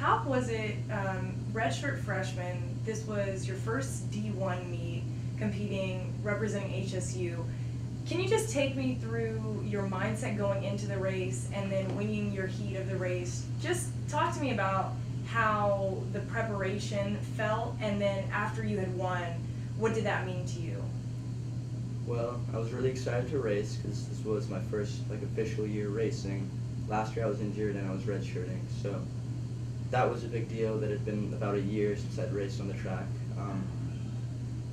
how was it, redshirt freshman, this was your first D1 meet, competing, representing HSU. Can you just take me through your mindset going into the race and then winning your heat of the race? Just talk to me about how the preparation felt, and then after you had won, what did that mean to you? Well, I was really excited to race because this was my first official year racing. Last year I was injured and I was redshirting, so that was a big deal. That had been about a year since I'd raced on the track.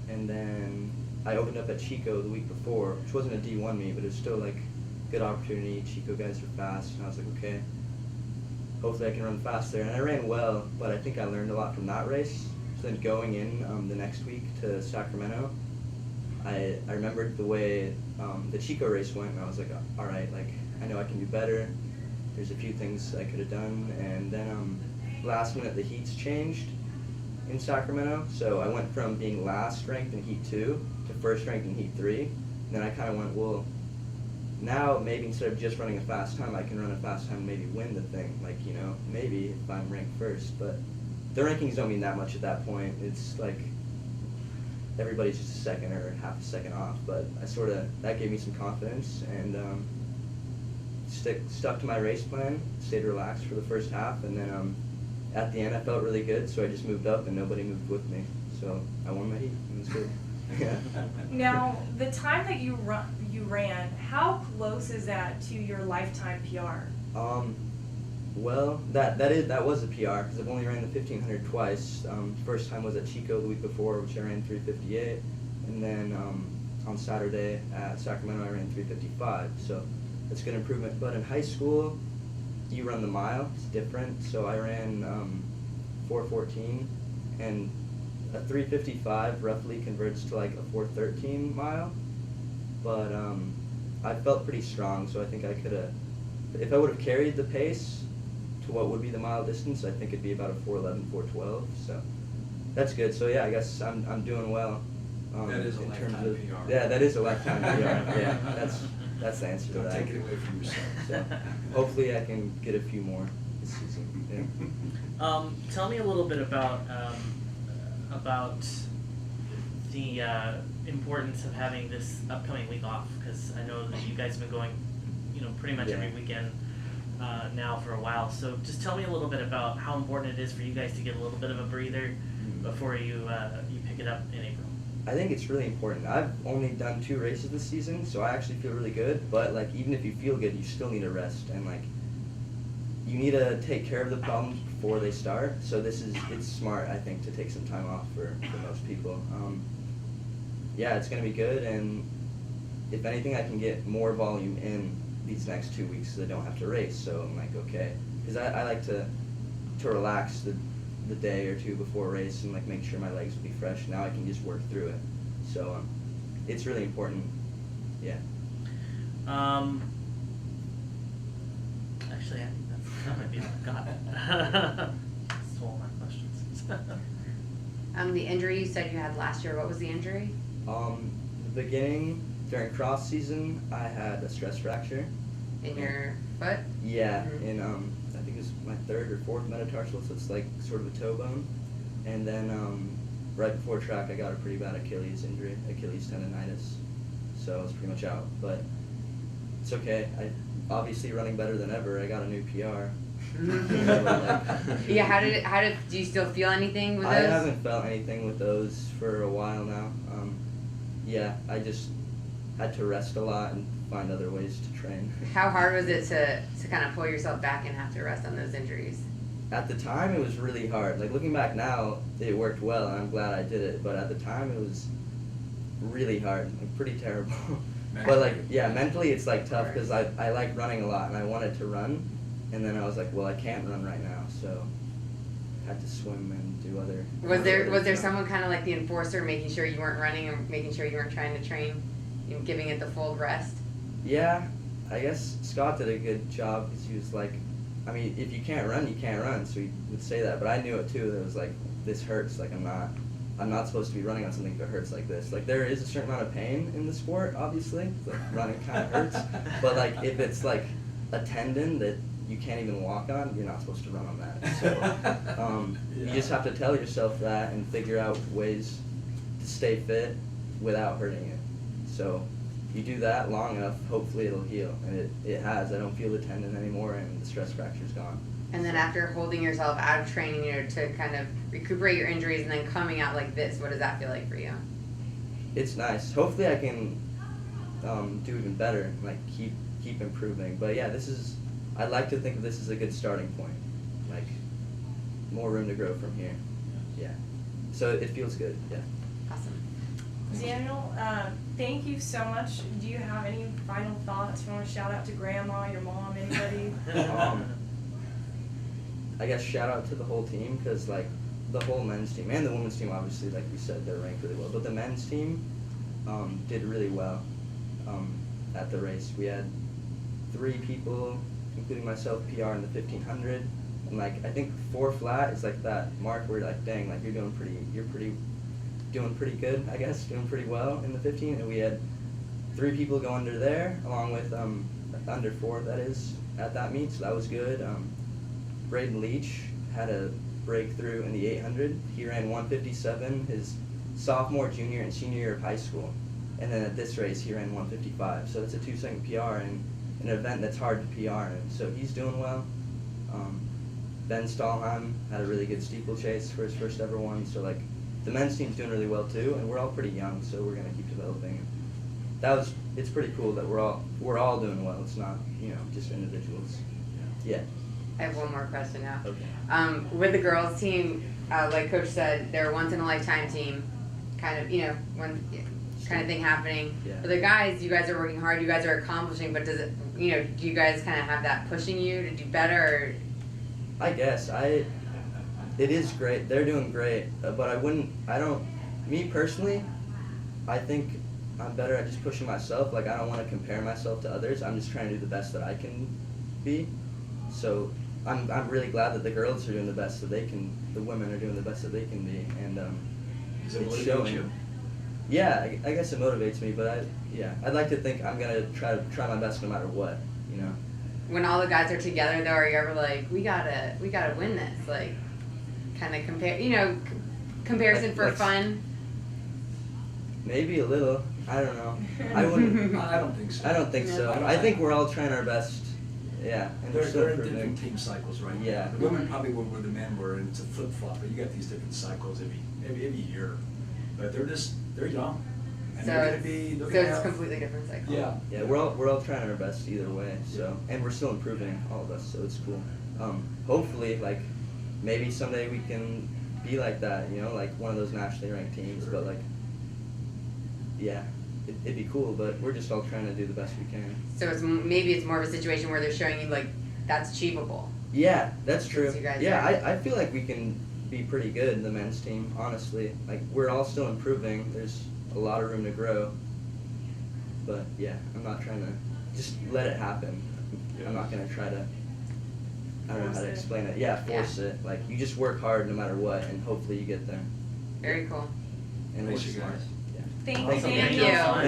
And then I opened up at Chico the week before, which wasn't a D1 meet, but it was still good opportunity. Chico guys are fast, and I was like, okay, hopefully I can run fast there. And I ran well, but I think I learned a lot from that race. So then going in the next week to Sacramento, I remembered the way the Chico race went, and I was like, all right, I know I can do better. There's a few things I could have done, and then last minute the heats changed in Sacramento, so I went from being last ranked in heat 2 to first ranked in heat 3, and then I kind of went, well, now maybe instead of just running a fast time, I can run a fast time and maybe win the thing, maybe if I'm ranked first, but the rankings don't mean that much at that point. It's everybody's just a second or half a second off, but that gave me some confidence, and stuck to my race plan, stayed relaxed for the first half, and then at the end I felt really good, so I just moved up and nobody moved with me, so I won my heat. It was good. Yeah. Now, the time that you ran, how close is that to your lifetime PR? Well, that was a PR because I've only ran the 1500 twice. First time was at Chico the week before, which I ran 3:58, and then on Saturday at Sacramento I ran 3:55. So that's good improvement. But in high school, you run the mile. It's different. So I ran 4:14, and a 3:55 roughly converts to a 4:13 mile. But I felt pretty strong, so I think I could have, if I would have carried the pace to what would be the mile distance, I think it'd be about a 4:11, 4:12. So that's good. So yeah, I guess I'm doing well. That is a in terms lifetime of, PR. Yeah, that is a lifetime PR. Yeah, that's the answer to Don't that. take it away from yourself. So hopefully I can get a few more this season. Yeah. Tell me a little bit about the importance of having this upcoming week off, because I know that you guys have been going, pretty much every weekend now for a while. So just tell me a little bit about how important it is for you guys to get a little bit of a breather before you pick it up in April. I think it's really important. I've only done 2 races this season, so I actually feel really good. But even if you feel good, you still need a rest, and you need to take care of the problems before they start. So it's smart, I think, to take some time off for most people. Yeah, it's gonna be good, and if anything, I can get more volume in these next 2 weeks so I don't have to race. So I'm okay, because I like to relax the day or two before a race and make sure my legs will be fresh. Now I can just work through it. So it's really important. Yeah. Actually, I think that might be what I've got. Stole my questions. The injury you said you had last year, what was the injury? The beginning, during cross season, I had a stress fracture. In your foot? Yeah, in I think it was my 3rd or 4th metatarsal, so it's sort of a toe bone. And then right before track, I got a pretty bad Achilles injury, Achilles tendonitis. So I was pretty much out, but it's okay. Obviously running better than ever. I got a new PR. Yeah, do you still feel anything with those? I haven't felt anything with those for a while now. Yeah, I just had to rest a lot and find other ways to train. How hard was it to kind of pull yourself back and have to rest on those injuries? At the time, it was really hard. Looking back now, it worked well, and I'm glad I did it. But at the time, it was really hard, pretty terrible. But mentally, it's tough because I like running a lot, and I wanted to run, and then I was like, well, I can't run right now, so I had to swim and do other. Was there someone kind of like the enforcer, making sure you weren't running or making sure you weren't trying to train, giving it the full rest? Yeah, I guess Scott did a good job because he was if you can't run, you can't run. So he would say that, but I knew it too. That it was this hurts. I'm not supposed to be running on something that hurts like this. There is a certain amount of pain in the sport, obviously. Running kind of hurts, but if it's a tendon that you can't even walk on, you're not supposed to run on that. So you just have to tell yourself that and figure out ways to stay fit without hurting it. So you do that long enough, hopefully it'll heal. And it has. I don't feel the tendon anymore, and the stress fracture's gone. And then after holding yourself out of training, to kind of recuperate your injuries and then coming out like this, what does that feel like for you? It's nice. Hopefully I can do even better, like keep improving. But yeah, I'd like to think of this as a good starting point. Like, more room to grow from here. Yeah. So it feels good, yeah. Awesome. Daniel, thank you so much. Do you have any final thoughts? You want to shout out to Grandma, your mom, anybody? I guess shout out to the whole team, because like the whole men's team and the women's team, obviously, like we said, they're ranked really well. But the men's team did really well at the race. We had 3 people, including myself, PR in the 1500, and like I think 4 flat is like that mark where like, dang, like you're doing pretty good, I guess, doing pretty well in the 15. And we had 3 people go under there, along with under 4 that is at that meet, so that was good. Braden Leach had a breakthrough in the 800. He ran 157 his sophomore, junior, and senior year of high school. And then at this race, he ran 155. So it's a 2-second PR in an event that's hard to PR in. So he's doing well. Ben Stahlheim had a really good steeplechase for his first ever one. So like the men's team's doing really well too, and we're all pretty young, so we're gonna keep developing. It's pretty cool that we're all doing well. It's not, just individuals. Yeah. I have one more question now. Okay. With the girls team, like Coach said, they're a once-in-a-lifetime team, kind of, one kind of thing happening. Yeah. For the guys, you guys are working hard, you guys are accomplishing, but does it, do you guys kind of have that pushing you to do better? Or? I guess. It is great. They're doing great, but me personally, I think I'm better at just pushing myself. Like, I don't want to compare myself to others. I'm just trying to do the best that I can be. So I'm really glad that the girls are doing the best that they can, the women are doing the best that they can be, and Does it it's motivate showing. you? Yeah, I guess it motivates me, but I'd like to think I'm gonna try my best no matter what, When all the guys are together, though, are you ever like, we gotta win this, like, kind of comparison for fun? Maybe a little. I don't know. I wouldn't. I don't think so. I don't think so. I think we're all trying our best. Yeah, and we're still They're in improving. different team cycles, right? Yeah. The women probably were where the men were, and it's a flip flop. But you got these different cycles every year. But they're young, and So they're it's, gonna so it's have, completely different cycle. Yeah. Yeah, we're all trying our best either way. So, and we're still improving, all of us. So it's cool. Hopefully, like maybe someday we can be like that. Like one of those nationally ranked teams. Sure. But like, yeah, it'd be cool. But we're just all trying to do the best we can. So maybe it's more of a situation where they're showing you, like, that's achievable. Yeah, that's true. You guys Yeah, are- I feel like we can be pretty good in the men's team, honestly. Like, we're all still improving. There's a lot of room to grow. But, yeah, I'm not trying to just let it happen. I'm not going to try to, I don't know how Force to it. explain it. Yeah, force it. Like, you just work hard no matter what, and hopefully you get there. Very cool. And Thanks, we're you smart. guys. Yeah. Thank you, Thank you. Daniel. Thank you.